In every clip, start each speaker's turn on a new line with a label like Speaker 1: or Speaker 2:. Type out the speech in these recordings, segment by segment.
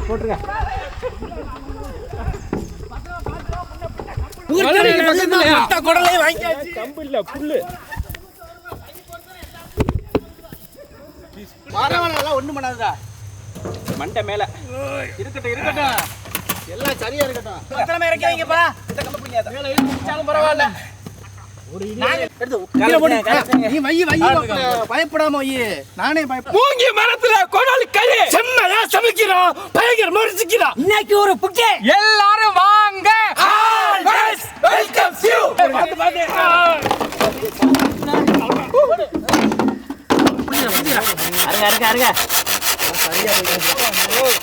Speaker 1: போட்டுருங்க. கம்பு இல்ல புல்லு. ஒண்ணும் பண்ணாதா மண்டை மேல இருக்கட்டும் இருக்கட்டும், எல்லாம் சரியா இருக்கட்டும். பத்திரமா இறக்கி வைங்கப்பா. இந்த கம்பு பிடிக்காத மேல இழுச்சாலும் பரவாயில்ல. பயப்படாம நானே மூங்கி மரத்துல கொடாலி கை செம்மையா சமைக்கிறோம், பயங்கர மரிச்சிக்கிறோம். இன்னைக்கு ஒரு புக்கே எல்லாரும் வாங்க. Welcome you. அருங்க அருங்க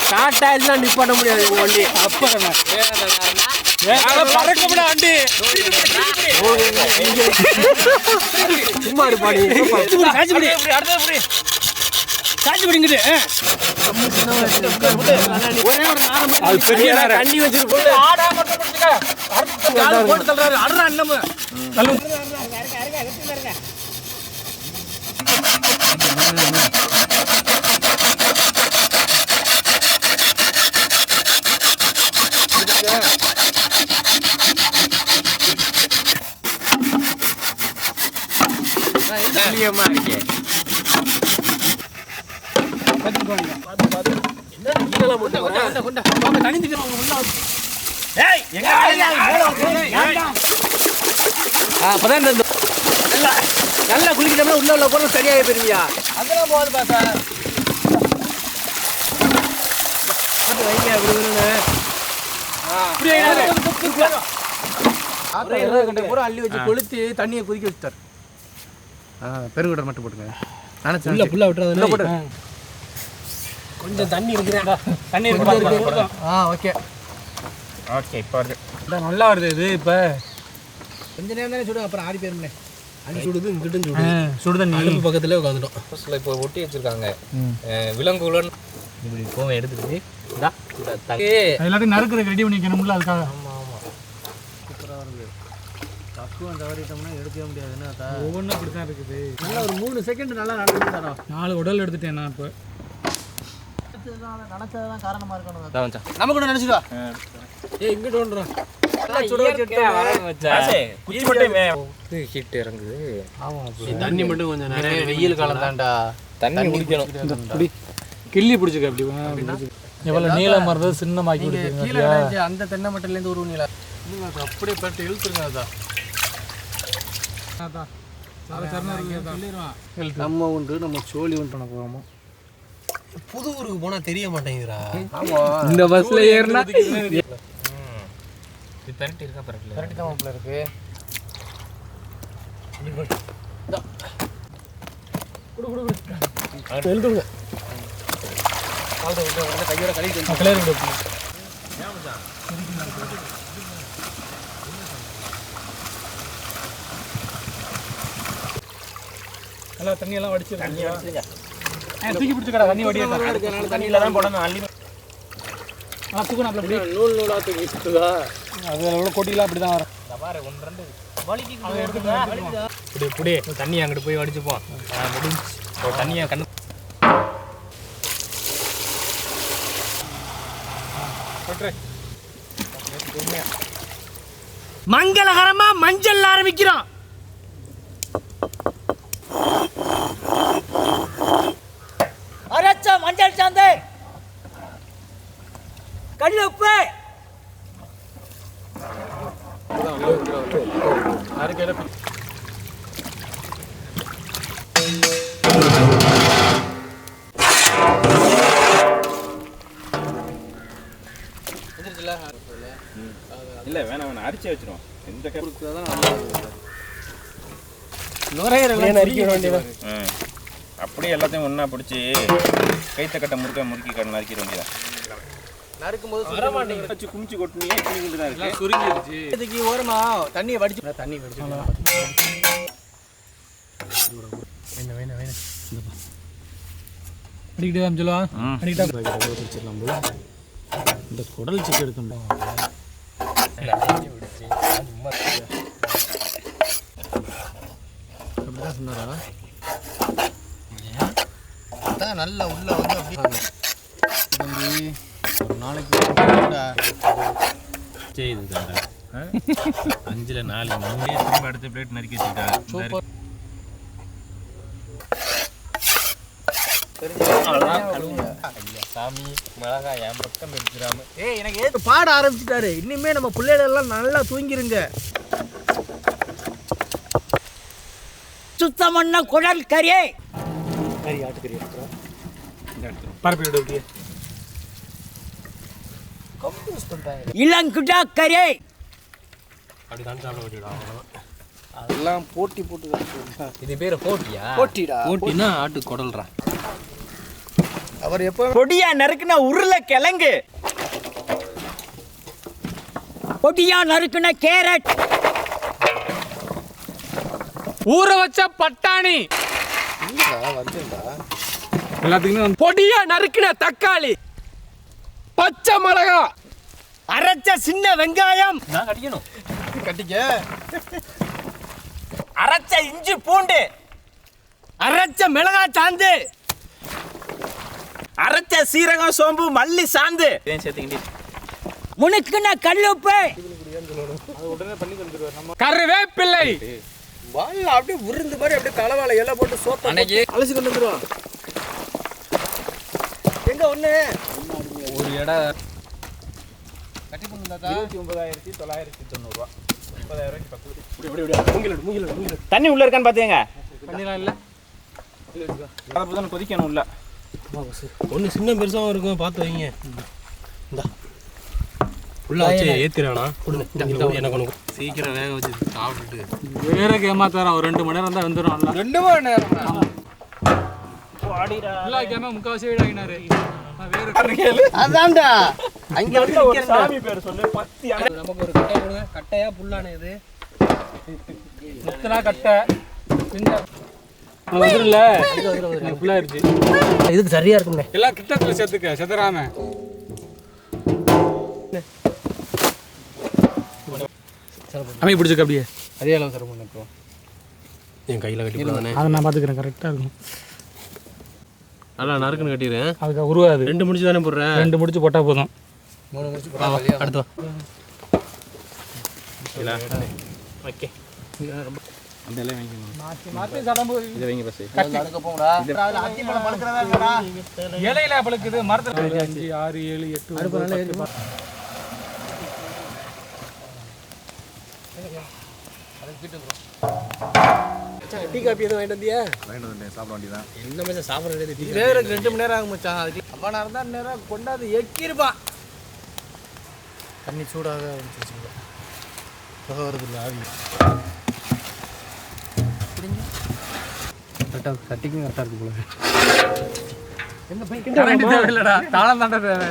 Speaker 1: ஸ்டார்ட் ஆயிடுச்சுன்னா நிப்பாட்ட முடியாது வண்டி. அப்ப சும்மா இருப்பாடி தண்ணி வச்சிருக்கோம். நல்லா குளிக்கிட்டோம்னா உள்ள போறது சரியாக போயிருவியா? அதெல்லாம் போகாது பாசா. பூரா அள்ளி வச்சு கொளுத்தி தண்ணியை கொதிக்க வச்சுட்டார். பெருங்குடர் மட்டும் போட்டுங்க. உள்ள புல்லா விட்டுறது கொஞ்சம் தண்ணி இருக்குறேன். தண்ணி இருக்கு. Okay okay. இப்போ வருது, நல்லா வருது. இது இப்போ கொஞ்ச நேரம் தானே சுடும், அப்புறம் ஆடி போயிருமே. அடி சுடுது, இங்கிட்டும் சுடுது. சுடுதண்ணி அடுப்பு பக்கத்துலேயே உட்காந்துட்டோம். ஃபர்ஸ்ட்டில் இப்போ ஒட்டி வச்சுருக்காங்க விலங்குலன்னு. இப்படி கோவம் எடுத்துக்கிட்டு எல்லாத்தையும் நறுக்கிறதுக்கு ரெடி பண்ணிக்கணும்ல, அதுக்காக. ஆமாம் ஆமாம், சூப்பராக வருது. தப்பும் தவறிட்டோம்னா எடுக்கவே முடியாதுன்னு ஒவ்வொன்றும் அப்படி தான் இருக்குது. நல்லா ஒரு 3 செகண்ட் நல்லா நடந்து தரோம். 4 உடல் எடுத்துட்டேன் நான். இப்போ நினச்சதான் காரணமாக இருக்கணும். நம்ம கூட நினச்சிடுவா. இங்கிட்டு ஒன்றும் ஹீட் இறங்குது. தண்ணி மட்டும் கொஞ்சம் நிறைய. வெயில் காலம் தான்டா, தண்ணி குடிக்கணும். கிள்ளி பிடிச்சிக்க. அப்படி எவ்வளோ நீளம் மருந்து சின்னமாக்கி கீழே அந்த தென்னை மட்டையிலேருந்து ஒரு நீளம் அப்படியே பட்டு இழுத்துருங்க. அதான் நம்ம உண்டு, நம்ம சோழி உண்டு. பண்ண போகாம புது ஊருக்கு போனா தெரிய மாட்டேங்குதுடா. இந்த பஸ்ல ஏறினா பெரட்டி இருக்கா? பெரட்டி தான் மாப்பிள்ள இருக்கு. எழுதுங்க கையோட கழிவு நல்லா தண்ணியெல்லாம் வடிச்சு தூக்கி பிடிச்சிக்கடா. தண்ணி வடியா தண்ணியில தான் போடணும். அள்ளி தூக்கணும். அப்படி நூல் நூலாக தூக்கி சுற்றுதா? அது எவ்வளோ கொட்டிலாம் அப்படி தான் வரும். இப்படி இப்படி தண்ணி அங்கிட்டு போய் வடிச்சுப்போம். முடிஞ்சு தண்ணியை கண்ணு மங்களகரமா மஞ்சள் ஆரம்பிக்கிறோம். அரைச்ச மஞ்சள் சாந்து, கல்லுப்பு,
Speaker 2: இல்ல வேணாம் வேணாம், அரிச்சு வச்சிரும். இந்த அப்படியே எல்லாத்தையும் ஒன்னா பிடிச்சி கைத்த கட்ட முறுக்கி நறுக்கிட வேண்டியதான். நறுக்கும்போது வச்சு குமிச்சு கொட்டினீங்க. சுருங்கிடுச்சு. இதுக்கு ஓரமா தண்ணியை வடிச்சு தண்ணி வடிச்சு
Speaker 1: அடிக்கிட்டே அமிச்சலா அடிக்கிட்டா போல. இந்த குடல் சிக்கு எடுக்கணும். அப்படிதான் சொன்னாரா? தான் நல்லா உள்ள வந்து அப்படியே ஒரு நாளைக்கு
Speaker 2: செய்யுது தாண்டா 5ல் 4 மூணே திரும்ப அடுத்த பிளேட் நறுக்கி வச்சுக்கிட்டாங்க. சாமி மிளகா என் பக்கம் எடுத்துடாம
Speaker 1: எனக்கு ஏற்று பாட ஆரம்பிச்சிட்டாரு. இனிமே நம்ம பிள்ளைகளெல்லாம் நல்லா தூங்கிருங்க.
Speaker 3: சுத்தம் பண்ண குடல் கறி
Speaker 1: ஆட்டுக்கறி பரப்பி விட
Speaker 3: இளங்குடா கறி
Speaker 1: அதெல்லாம் போட்டி போட்டு
Speaker 2: இது பேர் போட்டியா?
Speaker 1: போட்டினா ஆட்டு குடல்றா. அவர் எப்போ
Speaker 3: பொடியா நறுக்குன உருளை கிழங்கு, பொடியா நறுக்குன கேரட்,
Speaker 4: ஊற வச்ச பட்டாணி, எல்லாத்துக்குமே பொடியா நறுக்கின தக்காளி, பச்சை மிளகா,
Speaker 3: அரைச்ச சின்ன வெங்காயம்,
Speaker 2: நான் கட்டிக்கணும்
Speaker 1: கட்டிக்க,
Speaker 3: அரைச்ச இஞ்சி பூண்டு, அரைச்ச மிளகாய் சாந்து, அரைச்ச சீரகம் சோம்பு மல்லி சாந்து, முனுக்குன கல்லுப்பு,
Speaker 4: கருவேப்பிள்ளை,
Speaker 1: வாயில அப்படியே உருந்து மாதிரி அப்படியே தலைவாழை எல்லாம் போட்டு சோப்பு
Speaker 4: அன்னைக்கு
Speaker 1: அலசி கொண்டு வந்துருவோம். எங்க ஒண்ணு
Speaker 2: ஒரு இடம்
Speaker 1: கட்டி பண்ணுங்க.
Speaker 2: 29,990 30,000 பக்கம்.
Speaker 3: தண்ணி உள்ள இருக்கான்னு பாத்துங்க.
Speaker 4: தண்ணிலாம் இல்லை.
Speaker 2: அப்பதான் கொதிக்கணும் உள்ள.
Speaker 1: ஒன்று சின்ன பெருசாகவும் இருக்கும், பார்த்து வைங்க. இந்தா ஃபுல்லாக வச்சு ஏற்றிடானா எனக்கு ஒன்று சீக்கிரம் வேக வச்சு சாப்பிட்டுட்டு
Speaker 4: வேறக்கு ஏமாத்தாரன். ஒரு 2 மணி நேரம் தான் வந்துடும்.
Speaker 1: 2 மணி நேரம்
Speaker 4: எல்லா கேமே முக்கால்வாசி வீடு ஆகினாரு.
Speaker 1: அதான்டா அங்கே வந்து
Speaker 2: ஒரு சாமி பேர் சொல்லு.
Speaker 1: நமக்கு ஒரு கட்டையா கொடுங்க. கட்டையா புல்லான இது
Speaker 4: முத்தனா கட்டை வந்துடல ஃபுல்லாயிருச்சு.
Speaker 1: இதுக்கு சரியா இருக்குங்க.
Speaker 4: எல்லாம் கிட்டத்தில் சேர்த்துக்க செத்துறாம. அமைப்பு பிடிச்சிக்க அப்படியே
Speaker 1: அதே அளவு சார் பண்ண. இப்போ என் கையில் கட்டி போதானே,
Speaker 4: அதை நான் பார்த்துக்கிறேன். கரெக்டாக இருக்கும்.
Speaker 1: நல்லா நறுக்குன்னு கட்டிடுறேன்.
Speaker 4: அதுக்கு உருவாது.
Speaker 1: 2 முடிச்சு தானே போடுறேன்.
Speaker 4: 2 முடிச்சு போட்டால் போதும்.
Speaker 1: 3 முடிச்சு போட்டா அடுத்து
Speaker 2: ஓகே அந்த எல்லாம் வாங்கிக்கணும்.
Speaker 4: மாற்றி சடம்பு
Speaker 2: இதை வைங்க பஸ்.
Speaker 1: அடுக்க போங்கடா. அத்திப்பழம் பழுக்கிறதா இருக்கடா.
Speaker 4: இலையில பழுக்குது. மரத்தில் 5 6 7 8
Speaker 1: அடுப்பு நல்லா ஏறி டீ காப்பி எதுவும் வாங்கிட்டு வந்தியா?
Speaker 2: வாங்கிட்டு வந்துட்டேன். சாப்பிட வேண்டியதான்.
Speaker 1: என்ன மச்சான் சாப்பிட்றது? டீ வேற 2 மணி நேரம் ஆகும் மச்சான். அதுக்கு அம்மா நேரம் தான் நேரம் கொண்டாந்து எக்கிருப்பான். தண்ணி சூடாக ஆரம்பிச்சிருச்சுங்க. புகை வருது இல்லை, ஆவி. கரெக்டாக கட்டிக்கும் கரெக்டாக இருக்கு போல. என்ன போய்
Speaker 4: தேவையில்லடா, தாளம் தாண்டா தேவை.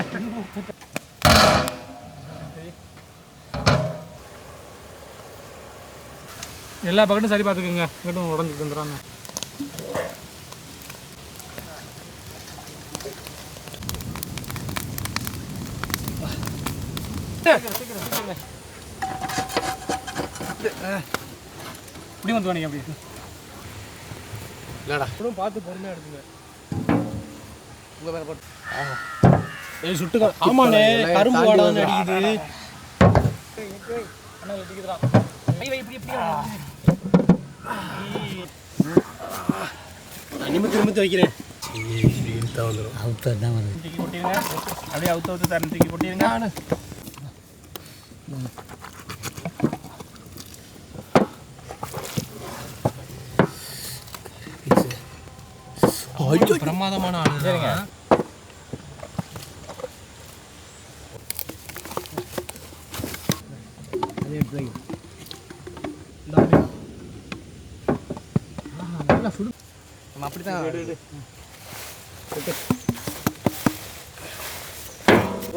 Speaker 4: எல்லா பக்கட்டும் சரி பார்த்துக்குங்க. இங்கிட்டும் உடஞ்சிட்டு வந்துடுறாங்க. இப்படி வந்து வாங்க. அப்படி
Speaker 1: இல்லைடா பார்த்து பொறுமையாக எடுத்துங்க. உங்கள் மேலே போட்டு
Speaker 4: ஏய் சுட்டுக்க.
Speaker 1: ஆமாண்ணே, கரும்பு வாடான்னு அடிக்குது. நிமித்து நிமித்து வைக்கிறேன். வந்துடும்.
Speaker 2: தூக்கி போட்டிருங்க. அப்படியே அவுத்து தரணும். தூக்கி போட்டிருங்க.
Speaker 1: பிரமாதமான ஆளு.
Speaker 2: சரிங்க.
Speaker 1: நம்ம அப்படித்தான்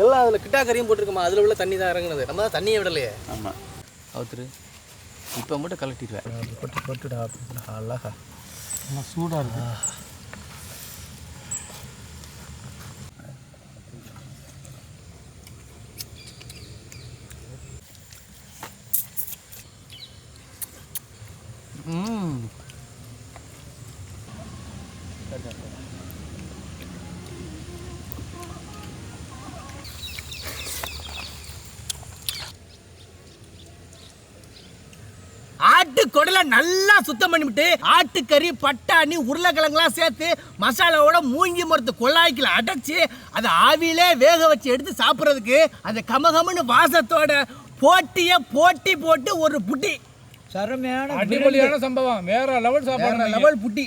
Speaker 1: எல்லாம் அதில் கிட்டா கறியும் போட்டிருக்கோமா, அதில் உள்ள தண்ணி தான் இறங்குனது. நம்ம தான் தண்ணியை விடலையே.
Speaker 2: ஆமாம்.
Speaker 1: அவுத்துரு. இப்போ மட்டும் கலட்டிடுவேன். போட்டுடா அழகா.
Speaker 4: சூடாக இருக்கு.
Speaker 3: குடலை நல்லா சுத்தம் பண்ணிவிட்டு ஆட்டுக்கறி பட்டாணி உருளைக்கிழங்குலாம் சேர்த்து மசாலாவோட மூங்கி மரத்து கொள்ளாய்க்குள்ள அடைச்சி அதை ஆவியிலே வேக வச்சு எடுத்து சாப்பிட்றதுக்கு அந்த கமகமன்னு வாசத்தோட போட்டி போட்டு ஒரு புட்டி சரமையான
Speaker 4: அடிப்படையான சம்பவம். வேற லெவல் சாப்பாடு.
Speaker 3: லெவல் புட்டி.